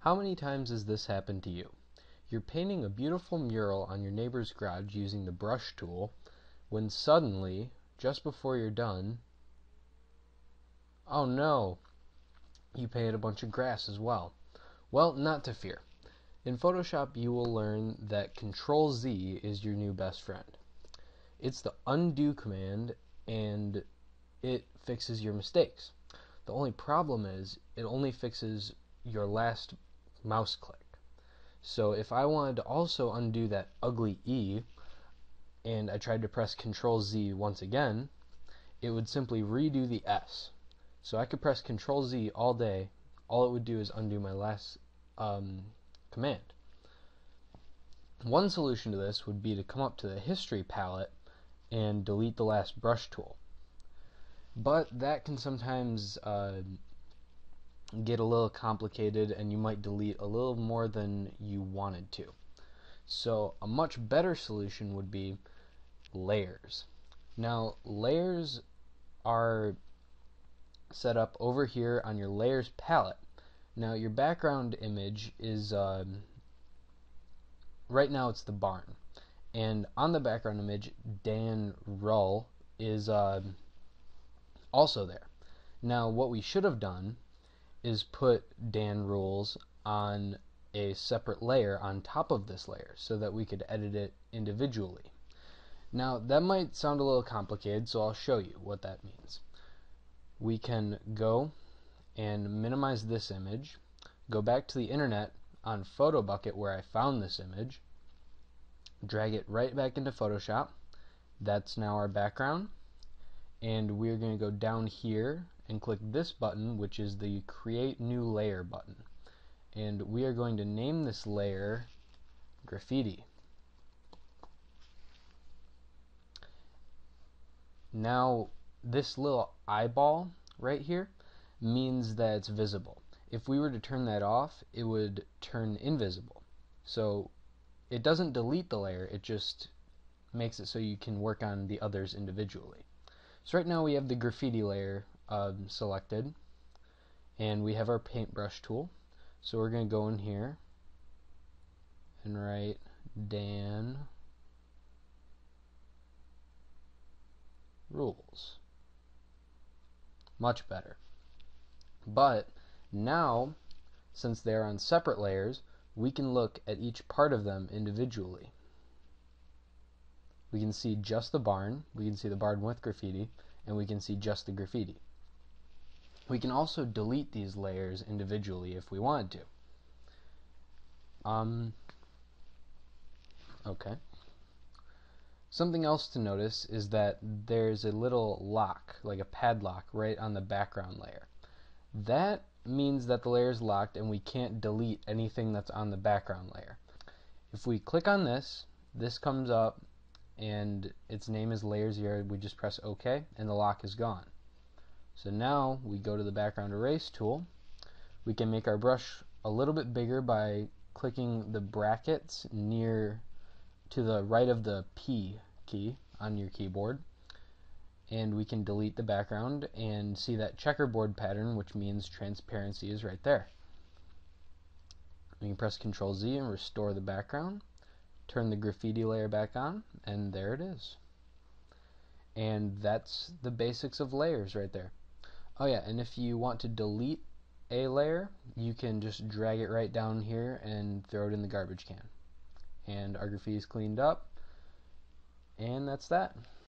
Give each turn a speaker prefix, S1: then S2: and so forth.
S1: How many times has this happened to you? You're painting a beautiful mural on your neighbor's garage using the brush tool, when suddenly, just before you're done, oh no, you painted a bunch of grass as well. Well, not to fear. In Photoshop, you will learn that Control-Z is your new best friend. It's the undo command, and it fixes your mistakes. The only problem is, it only fixes your last mouse click. So if I wanted to also undo that ugly E, and I tried to press Control-Z once again, it would simply redo the S. So I could press Control-Z all day. All it would do is undo my last command. One solution to this would be to come up to the History palette and delete the last brush tool. But that can sometimes get a little complicated, and you might delete a little more than you wanted to. So a much better solution would be layers. Now, layers are set up over here on your layers palette. Now, your background image is right now it's the barn, and on the background image, Dan Rull is also there. Now, what we should have done is put Dan Rules on a separate layer on top of this layer so that we could edit it individually. Now, that might sound a little complicated, so I'll show you what that means. We can go and minimize this image, go back to the internet on PhotoBucket where I found this image, drag it right back into Photoshop. That's now our background, and we're going to go down here and click this button, which is the Create New Layer button, and we are going to name this layer Graffiti. Now, this little eyeball right here means that it's visible. If we were to turn that off, it would turn invisible. So it doesn't delete the layer, it just makes it so you can work on the others individually. So right now we have the graffiti layer selected, and we have our paintbrush tool. So we're going to go in here and write Dan Rules. Much better. But now, since they're on separate layers, we can look at each part of them individually. We can see just the barn, we can see the barn with graffiti, and we can see just the graffiti. We can also delete these layers individually if we wanted to. Okay. Something else to notice is that there's a little lock, like a padlock, right on the background layer. That means that the layer is locked and we can't delete anything that's on the background layer. If we click on this, this comes up and its name is Layer 0. We just press OK and the lock is gone. So now we go to the background erase tool. We can make our brush a little bit bigger by clicking the brackets near to the right of the P key on your keyboard, and we can delete the background and see that checkerboard pattern, which means transparency, is right there. We can press Ctrl-Z and restore the background, turn the graffiti layer back on, and there it is. And that's the basics of layers right there. Oh yeah, and if you want to delete a layer, you can just drag it right down here and throw it in the garbage can. And our graffiti is cleaned up, and that's that.